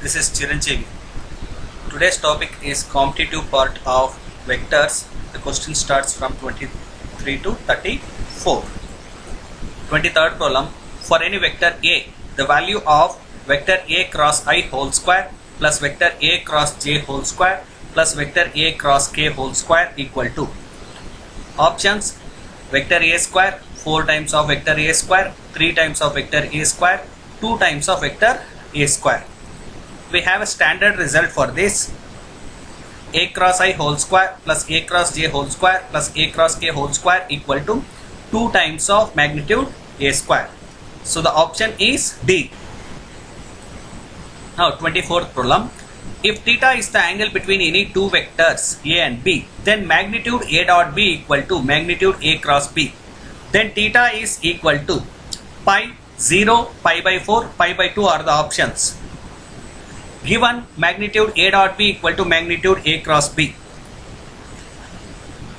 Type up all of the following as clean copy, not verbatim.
This is Chiranjeevi. Today's topic is competitive part of vectors. The question starts from 23 to 34. 23rd problem. For any vector A, the value of vector A cross I whole square plus vector A cross J whole square plus vector A cross K whole square equal to options: vector A square, 4 times of vector A square, 3 times of vector A square, 2 times of vector A square. We have a standard result for this: A cross I whole square plus A cross J whole square plus A cross K whole square equal to 2 times of magnitude A square. So the option is D. Now 24th problem. If theta is the angle between any two vectors A and B, then magnitude A dot B equal to magnitude A cross B. Then theta is equal to pi, 0, pi by 4, pi by 2 are the options. Given magnitude A dot B equal to magnitude A cross B.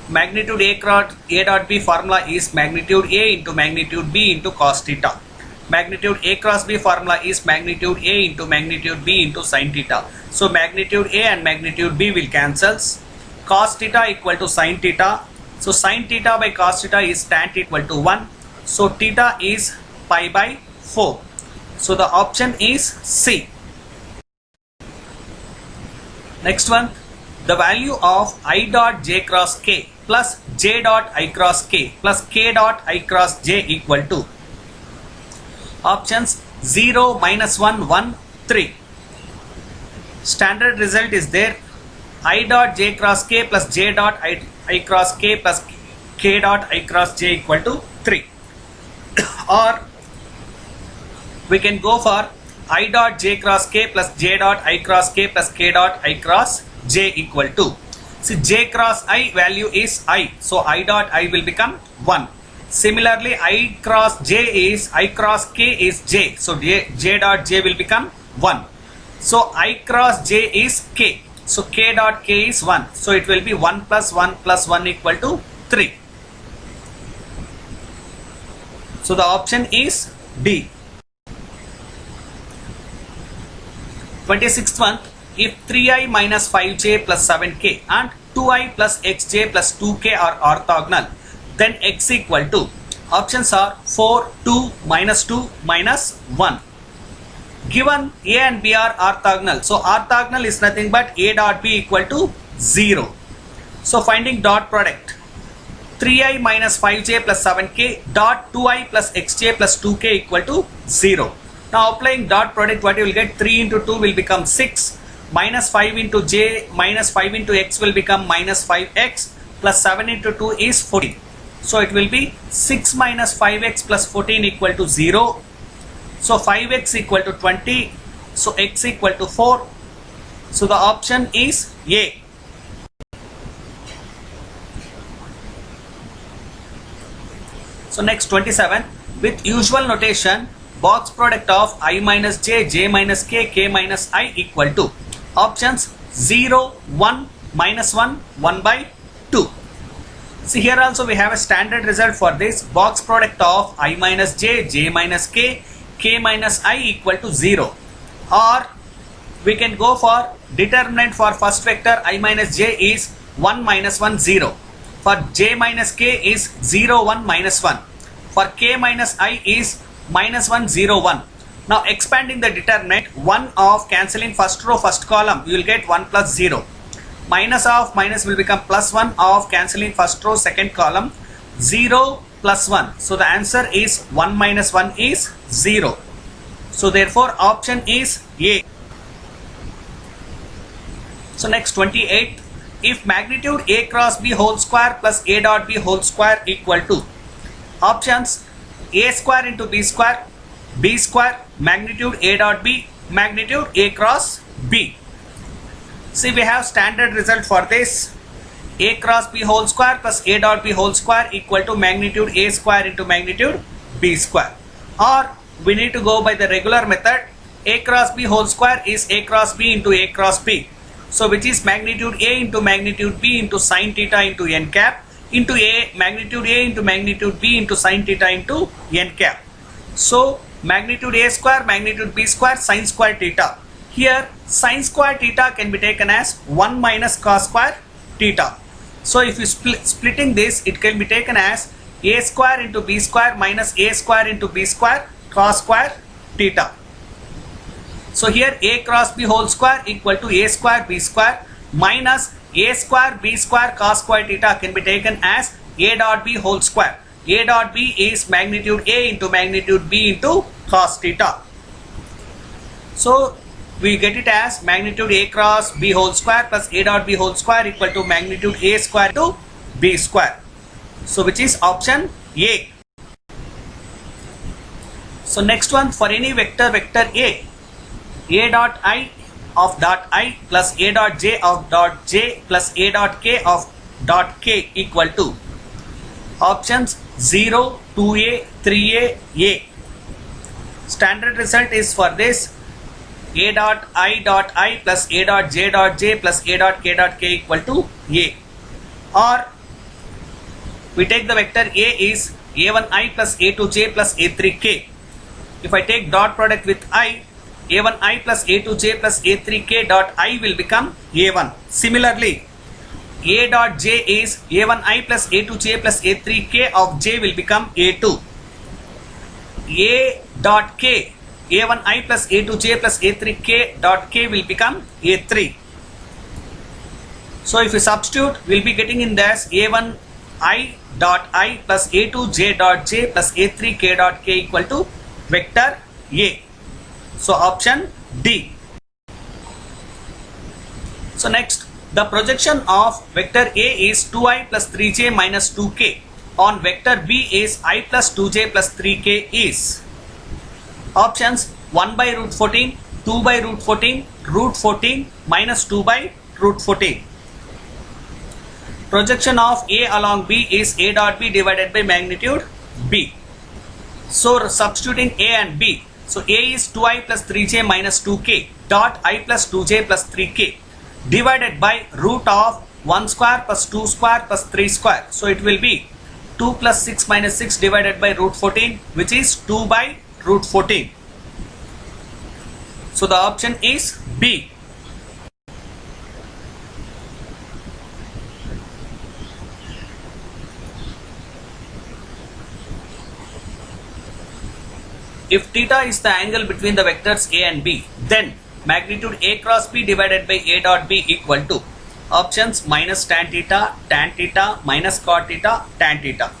Magnitude A dot B formula is magnitude A into magnitude B into cos theta. Magnitude A cross B formula is magnitude A into magnitude B into sin theta. So magnitude A and magnitude B will cancels. Cos theta equal to sin theta. So sin theta by cos theta is tan theta equal to 1. So theta is pi by 4. So the option is C. Next one. The value of I dot J cross K plus J dot I cross K plus K dot I cross J equal to options 0, -1, 1, 3. Standard result is there: I dot J cross K plus J dot I cross K plus K dot I cross J equal to 3. Or we can go for I dot J cross K plus J dot I cross K plus K dot I cross J equal to, see, J cross I value is I, so I dot I will become 1. Similarly, I cross J is I cross K is J, so J dot J will become 1. So I cross J is K, so K dot K is 1, so it will be 1 plus 1 plus 1 equal to 3. So the option is D. 26th one. If 3i minus 5j plus 7k and 2i plus xj plus 2k are orthogonal, then x equal to, options are 4, 2, -2, -1. Given A and B are orthogonal, so orthogonal is nothing but A dot B equal to 0. So finding dot product, 3i minus 5j plus 7k dot 2i plus xj plus 2k equal to 0. Now applying dot product, what you will get? 3 into 2 will become 6, minus 5 into j minus 5 into x will become minus 5x, plus 7 into 2 is 14. So it will be 6 minus 5x plus 14 equal to 0. So 5x equal to 20. So x equal to 4. So the option is A. So next 27. With usual notation, box product of I minus j, j minus k, k minus I equal to options 0, 1, -1, 1 by 2. See, here also we have a standard result for this: box product of I minus j, j minus k, k minus I equal to 0. Or we can go for determinant for first vector I minus j is 1, -1, 0. For j minus k is 0, 1, -1. For k minus I is -1, 0, 1. Now expanding the determinant, 1 of cancelling first row first column, you will get 1 plus 0. Minus of minus will become plus 1 of cancelling first row second column, 0 plus 1. So the answer is 1 minus 1 is 0. So therefore option is A. So next 28. If magnitude A cross B whole square plus A dot B whole square equal to options: A square into B square, B square, magnitude A dot B, magnitude A cross B. See, we have standard result for this: A cross B whole square plus A dot B whole square equal to magnitude A square into magnitude B square. Or we need to go by the regular method: A cross B whole square is A cross B into A cross B. So which is magnitude A into magnitude B into sin theta into n cap into magnitude A into magnitude B into sin theta into n cap. So magnitude A square, magnitude B square, sin square theta. Here sin square theta can be taken as 1 minus cos square theta. So if you splitting this, it can be taken as a square into b square minus a square into b square cos square theta. So here a cross b whole square equal to a square b square minus a square b square cos square theta can be taken as a dot b whole square. A dot b is magnitude a into magnitude b into cos theta. So we get it as magnitude a cross b whole square plus a dot b whole square equal to magnitude a square to b square. So which is option A. So next one, for any vector A dot I of dot I plus a dot j of dot j plus a dot k of dot k equal to options 0, 2a, 3a, a. Standard result is for this a dot I plus a dot j plus a dot k equal to a. Or we take the vector a is a1i plus a2j plus a3k. If I take dot product with I, a1i plus a2j plus a3k dot I will become a1. Similarly, a dot j is a1i plus a2j plus a3k of j will become a2. A dot k, a1i plus a2j plus a3k dot k will become a3. So if you substitute, we will be getting in this a1i dot I plus a2j dot j plus a3k dot k equal to vector A. So option D. So next, the projection of vector A is 2i plus 3j minus 2k on vector B is I plus 2j plus 3k is options 1 by root 14, 2 by root 14, root 14 minus 2 by root 14. Projection of A along B is A dot B divided by magnitude B. So substituting A and B. So A is 2i plus 3j minus 2k dot I plus 2j plus 3k divided by root of 1 square plus 2 square plus 3 square. So it will be 2 plus 6 minus 6 divided by root 14, which is 2 by root 14. So the option is B. If theta is the angle between the vectors A and B, then magnitude A cross B divided by A dot B equal to options minus tan theta, minus cot theta, tan theta.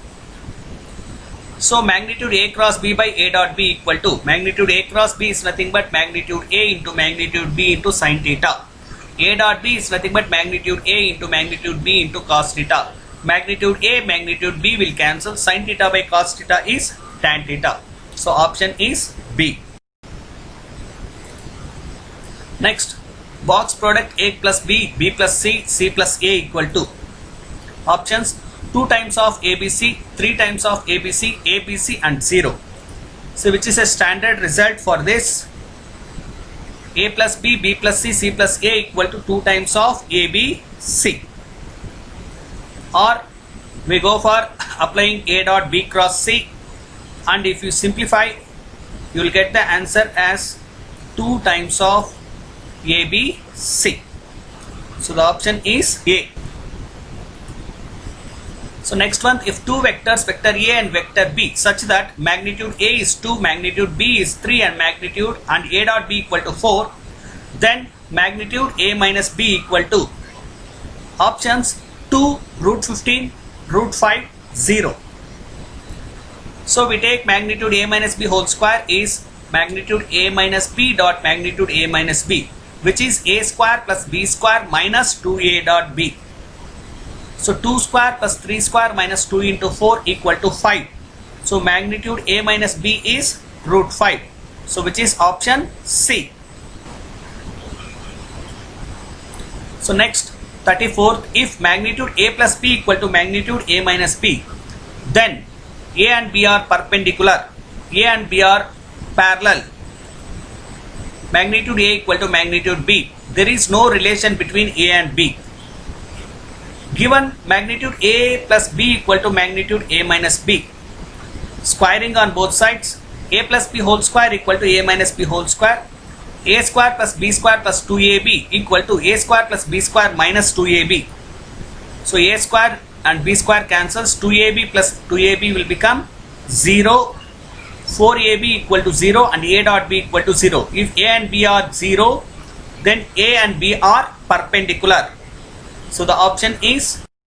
So magnitude A cross B by A dot B equal to magnitude A cross B is nothing but magnitude A into magnitude B into sin theta. A dot B is nothing but magnitude A into magnitude B into cos theta. Magnitude A, magnitude B will cancel. Sin theta by cos theta is tan theta. So option is B. Next, box product A plus B, B plus C, C plus A equal to options 2 times of ABC, 3 times of ABC, ABC and 0. So which is a standard result for this? A plus B, B plus C, C plus A equal to 2 times of ABC. Or we go for applying A dot B cross C, and if you simplify, you will get the answer as 2 times of ABC. So the option is A. So next one, if two vectors, vector A and vector B, such that magnitude A is 2, magnitude B is 3 and magnitude and A dot B equal to 4, then magnitude A minus B equal to options 2, root 15, root 5, 0. So we take magnitude A minus B whole square is magnitude A minus B dot magnitude A minus B, which is A square plus B square minus 2A dot B. So 2 square plus 3 square minus 2 into 4 equal to 5. So magnitude A minus B is root 5. So which is option C. So next, 34th, if magnitude A plus B equal to magnitude A minus B, then A and B are perpendicular, A and B are parallel, magnitude A equal to magnitude B. There is no relation between A and B. Given magnitude A plus B equal to magnitude A minus B, squaring on both sides, A plus B whole square equal to A minus B whole square, a square plus b square plus 2ab equal to a square plus b square minus 2ab. So a square and b square cancels, 2ab plus 2ab will become 0, 4ab equal to 0 and a dot b equal to 0. If a and b are 0, then a and b are perpendicular. So the option is